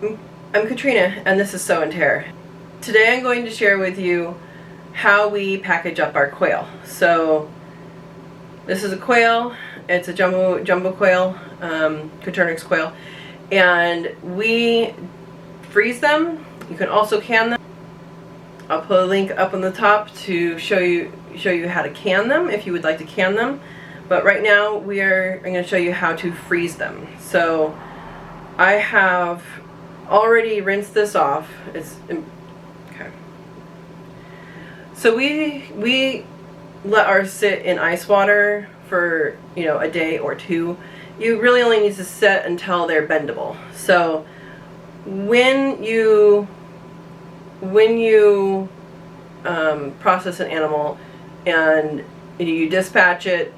I'm Katrina, and this is Sew and Tare. Today I'm going to share with you how we package up our quail. So this is a quail. It's a jumbo quail, Coturnix quail, and we freeze them. You can also can them. I'll put a link up on the top to show you how to can them if you would like to can them. But right now I'm going to show you how to freeze them. So I have already rinsed this off. Okay. So we let ours sit in ice water for a day or two. You really only need to set until they're bendable. So when you process an animal and you dispatch it,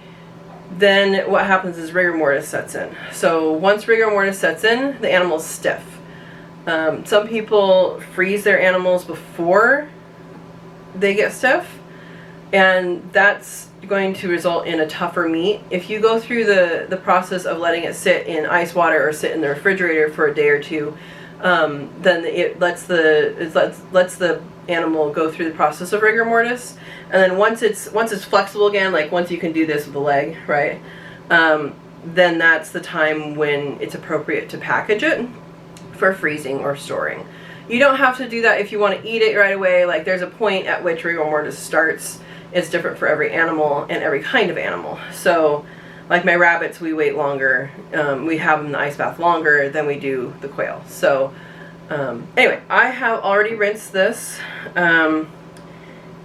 then what happens is rigor mortis sets in. So once rigor mortis sets in, the animal's stiff. Some people freeze their animals before they get stiff, and that's going to result in a tougher meat. If you go through the process of letting it sit in ice water or sit in the refrigerator for a day or two, then it lets the animal go through the process of rigor mortis, and then once it's flexible again, like once you can do this with the leg, right? Then that's the time when it's appropriate to package it for freezing or storing. You don't have to do that if you want to eat it right away. Like, there's a point at which rigor mortis starts. It's different for every animal and every kind of animal. So like my rabbits, we wait longer. We have them in the ice bath longer than we do the quail. So anyway, I have already rinsed this, and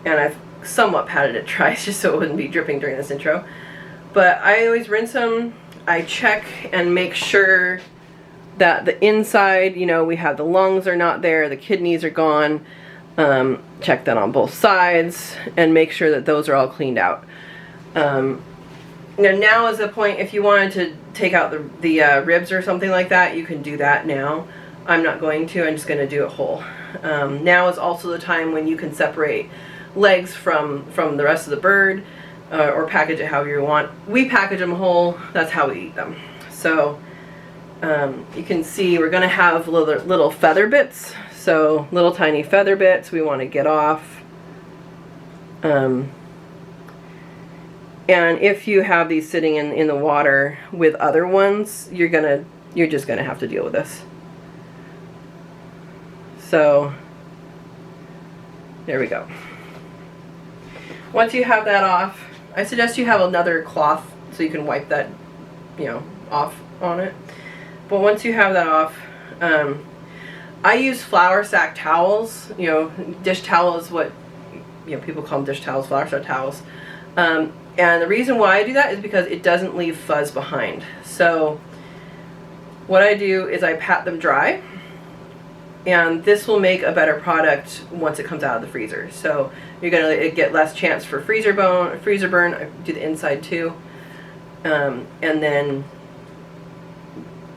I've somewhat patted it dry just so it wouldn't be dripping during this intro. But I always rinse them. I check and make sure that the inside, we have the lungs are not there, the kidneys are gone. Check that on both sides and make sure that those are all cleaned out. Now is the point, if you wanted to take out the ribs or something like that, you can do that now. I'm not going to, I'm just going to do it whole. Now is also the time when you can separate legs from the rest of the bird, or package it however you want. We package them whole, that's how we eat them. So you can see we're going to have little feather bits, so little tiny feather bits we want to get off. And if you have these sitting in the water with other ones, you're just gonna have to deal with this. So there we go. Once you have that off, I suggest you have another cloth so you can wipe that off on it. But once you have that off, I use flour sack towels. Dish towel is what people call them, dish towels, flour sack towels. And the reason why I do that is because it doesn't leave fuzz behind. So what I do is I pat them dry, and this will make a better product once it comes out of the freezer. So you're going to get less chance for freezer burn. I do the inside too. And then,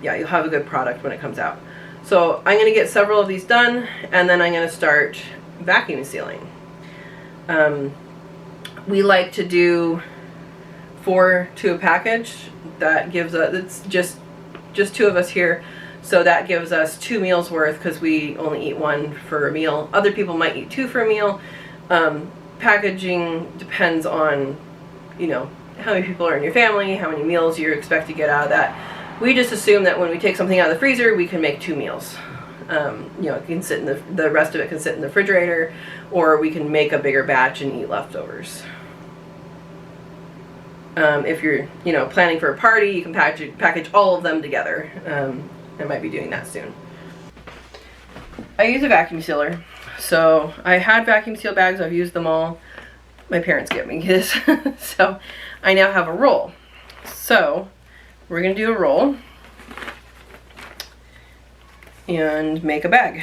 yeah, you'll have a good product when it comes out. So I'm going to get several of these done, and then I'm going to start vacuum sealing. We like to do 4 to a package. That gives us, it's just 2 of us here, so that gives us 2 meals worth, because we only eat 1 for a meal. Other people might eat 2 for a meal. Packaging depends on how many people are in your family, how many meals you expect to get out of that. We just assume that when we take something out of the freezer, we can make 2 meals. It can sit in the rest of it can sit in the refrigerator, or we can make a bigger batch and eat leftovers. If you're planning for a party, you can package all of them together. I might be doing that soon. I use a vacuum sealer. So I had vacuum seal bags, I've used them all. My parents gave me this. So I now have a roll. So we're going to do a roll and make a bag.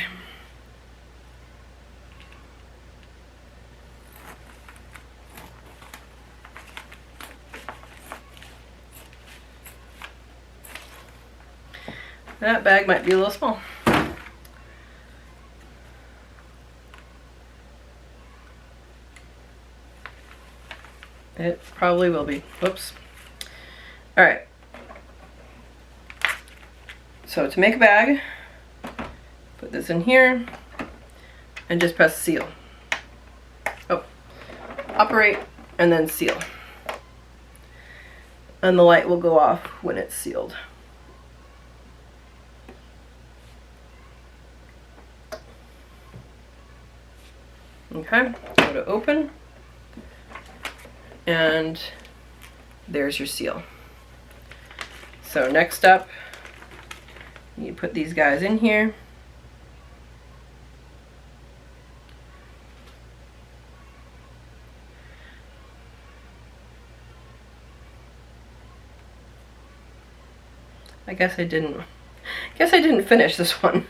That bag might be a little small. It probably will be. Whoops. Alright. So to make a bag, Put this in here and just press seal. Oh, operate and then seal. And the light will go off when it's sealed. Okay, go to open, and there's your seal. So next up, you put these guys in here. I guess I didn't finish this one.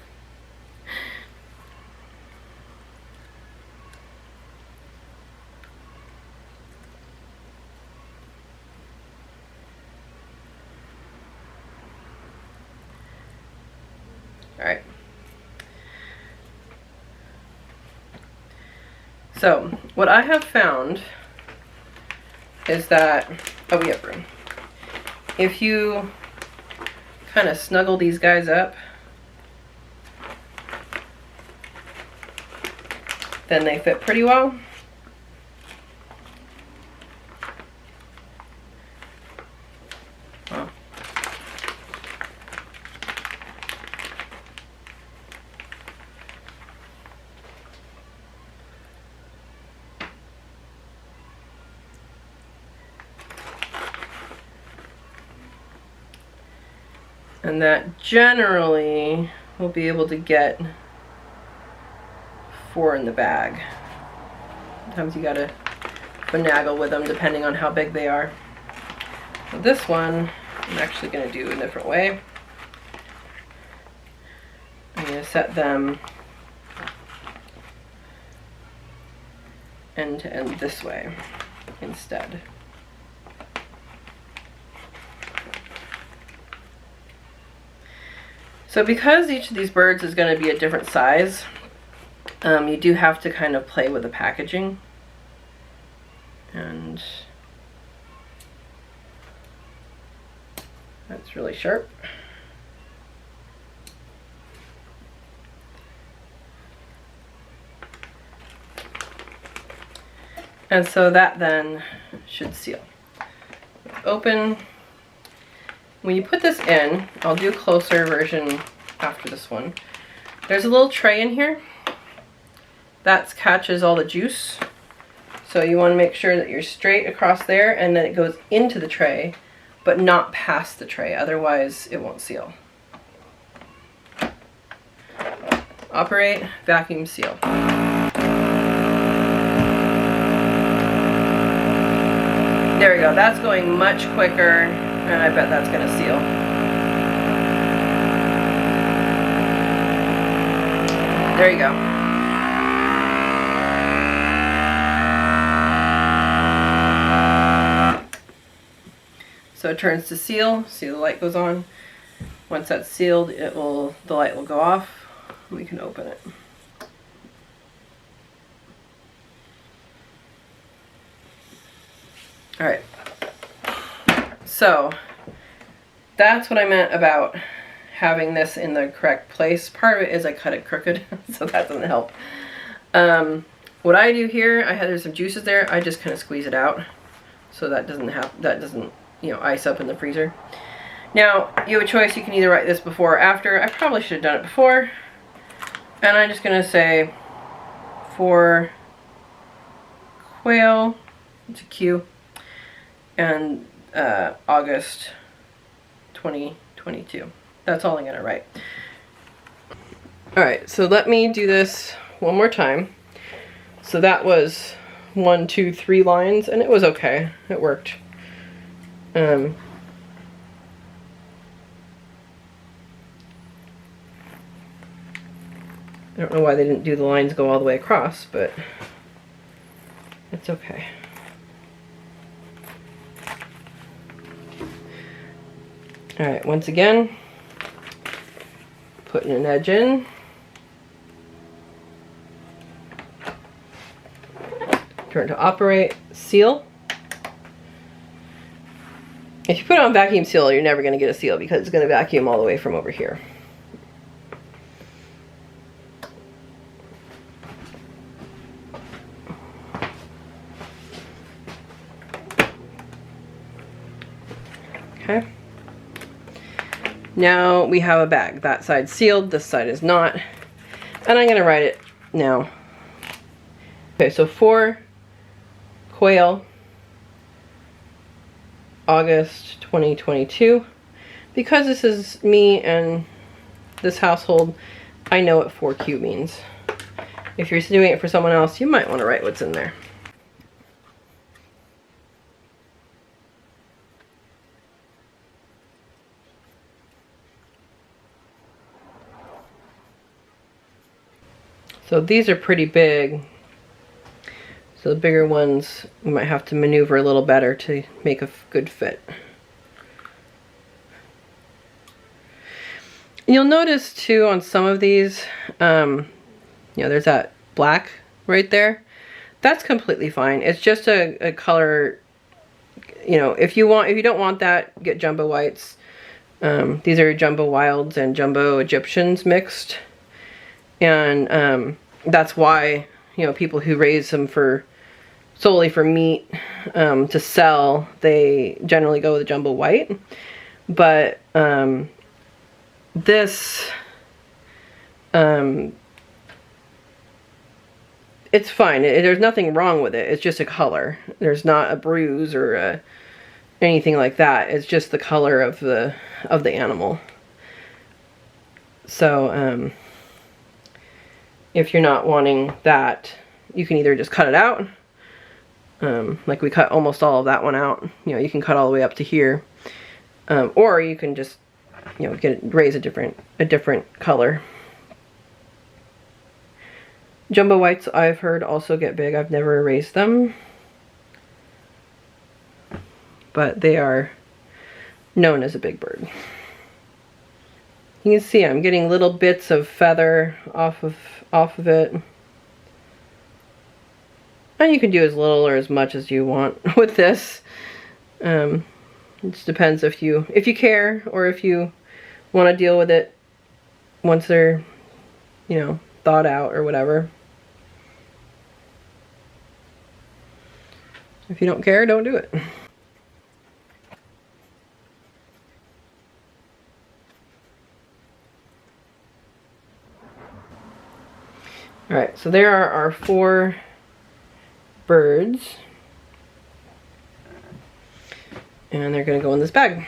All right. So what I have found is that, oh, we have room. If you kind of snuggle these guys up, then they fit pretty well. Wow. And that generally will be able to get 4 in the bag. Sometimes you gotta finagle with them depending on how big they are. So this one, I'm actually gonna do a different way. I'm gonna set them end to end this way instead. So because each of these birds is going to be a different size, you do have to kind of play with the packaging. And that's really sharp. And so that then should seal. Open. When you put this in, I'll do a closer version after this one. There's a little tray in here that catches all the juice. So you want to make sure that you're straight across there and that it goes into the tray, but not past the tray, otherwise it won't seal. Operate, vacuum seal. There we go, that's going much quicker. And I bet that's going to seal. There you go. So it turns to seal. See, the light goes on. Once that's sealed, the light will go off. We can open it. All right. So that's what I meant about having this in the correct place. Part of it is I cut it crooked, so that doesn't help. What I do here, there's some juices there. I just kind of squeeze it out, so that doesn't ice up in the freezer. Now you have a choice. You can either write this before or after. I probably should have done it before, and I'm just gonna say for Quail, it's a Q, and August 2022. That's all I'm gonna write. Alright, so let me do this one more time. So that was 1, 2, 3 lines, and it was okay. It worked. I don't know why they didn't do the lines go all the way across, but it's okay. Alright, once again, putting an edge in. Turn to operate, seal. If you put it on vacuum seal, you're never going to get a seal because it's going to vacuum all the way from over here. Okay. Now we have a bag. That side's sealed, this side is not. And I'm going to write it now. Okay, so for Quail, August 2022. Because this is me and this household, I know what 4Q means. If you're doing it for someone else, you might want to write what's in there. So these are pretty big. So the bigger ones, you might have to maneuver a little better to make a good fit. You'll notice too on some of these, you know, there's that black right there. That's completely fine. It's just a color, you know, if you don't want that, get jumbo whites. These are jumbo wilds and jumbo Egyptians mixed. And that's why, you know, people who raise them solely for meat to sell, they generally go with a jumbo white. But this, it's fine. There's nothing wrong with it. It's just a color. There's not a bruise or anything like that. It's just the color of the animal. So if you're not wanting that, you can either just cut it out, like we cut almost all of that one out. You know, you can cut all the way up to here, or you can just, you know, raise a different color. Jumbo whites, I've heard, also get big. I've never raised them, but they are known as a big bird. You can see I'm getting little bits of feather off of it. And you can do as little or as much as you want with this. It just depends if you care, or if you want to deal with it once they're, you know, thawed out or whatever. If you don't care, don't do it. Alright, so there are our 4 birds. And they're going to go in this bag.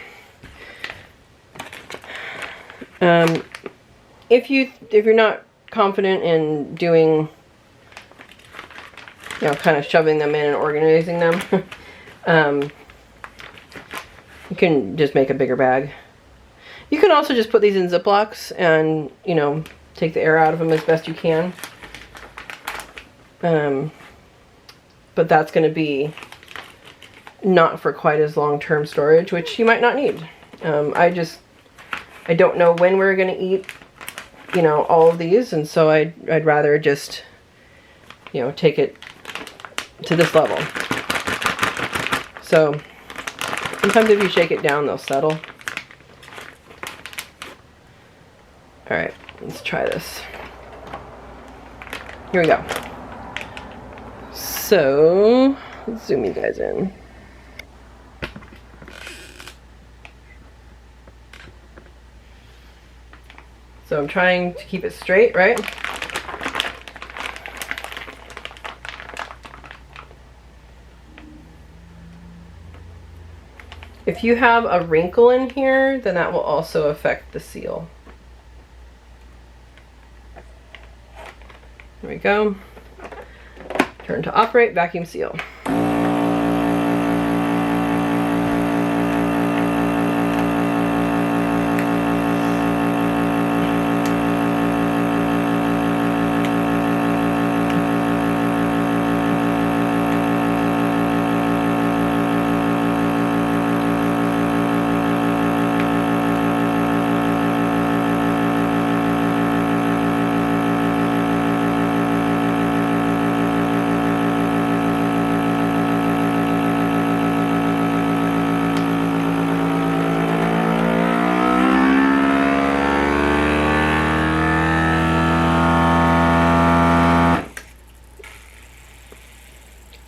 If you're not confident in doing, you know, kind of shoving them in and organizing them, you can just make a bigger bag. You can also just put these in Ziplocs and, you know, take the air out of them as best you can. But that's going to be not for quite as long-term storage, which you might not need. I don't know when we're going to eat, you know, all of these, and so I'd rather just, you know, take it to this level. So sometimes if you shake it down, they'll settle. Alright, let's try this. Here we go. So, let's zoom you guys in. So I'm trying to keep it straight, right? If you have a wrinkle in here, then that will also affect the seal. There we go. Turn to operate, vacuum seal.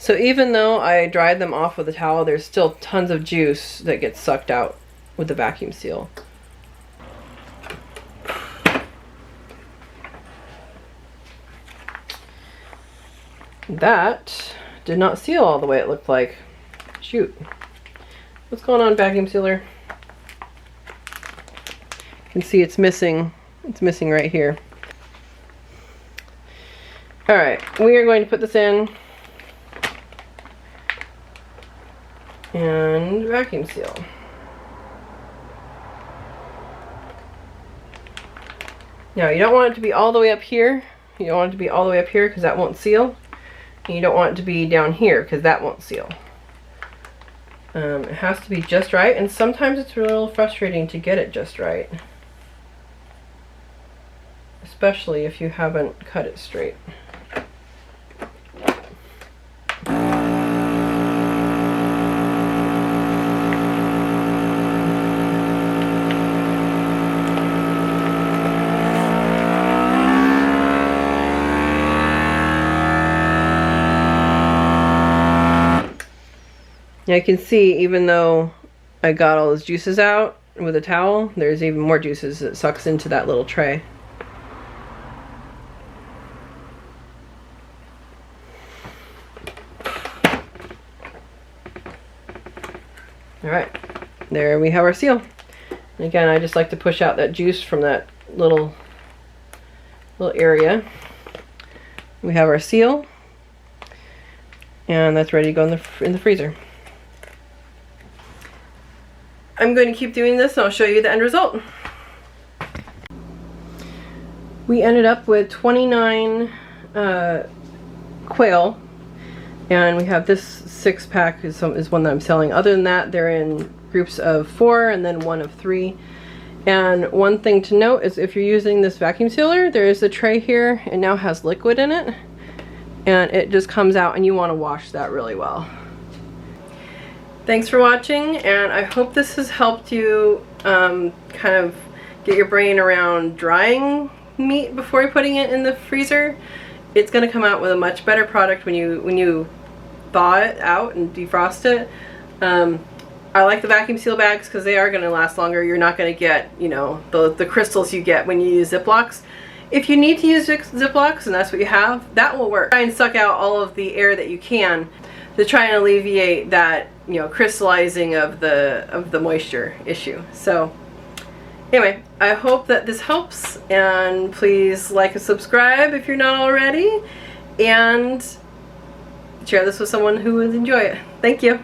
So even though I dried them off with a towel, there's still tons of juice that gets sucked out with the vacuum seal. That did not seal all the way it looked like. Shoot. What's going on, vacuum sealer? You can see it's missing. It's missing right here. Alright, we are going to put this in and vacuum seal. Now, you don't want it to be all the way up here. You don't want it to be all the way up here because that won't seal. And you don't want it to be down here because that won't seal. It has to be just right, and sometimes it's a little frustrating to get it just right. Especially if you haven't cut it straight. Now you can see, even though I got all those juices out with a towel, there's even more juices that sucks into that little tray. Alright, there we have our seal. And again, I just like to push out that juice from that little area. We have our seal, and that's ready to go in the freezer. I'm going to keep doing this and I'll show you the end result. We ended up with 29 quail, and we have this 6-pack is one that I'm selling. Other than that, they're in groups of 4 and then 1 of 3. And one thing to note is if you're using this vacuum sealer, there is a tray here. It now has liquid in it, and it just comes out, and you want to wash that really well. Thanks for watching, and I hope this has helped you kind of get your brain around drying meat before you're putting it in the freezer. It's going to come out with a much better product when you thaw it out and defrost it. I like the vacuum seal bags because they are going to last longer. You're not going to get, you know, the crystals you get when you use Ziplocs. If you need to use Ziplocs and that's what you have, that will work. Try and suck out all of the air that you can to try and alleviate that, you know, crystallizing of the moisture issue. So anyway, I hope that this helps, and please like and subscribe if you're not already, and share this with someone who would enjoy it. Thank you.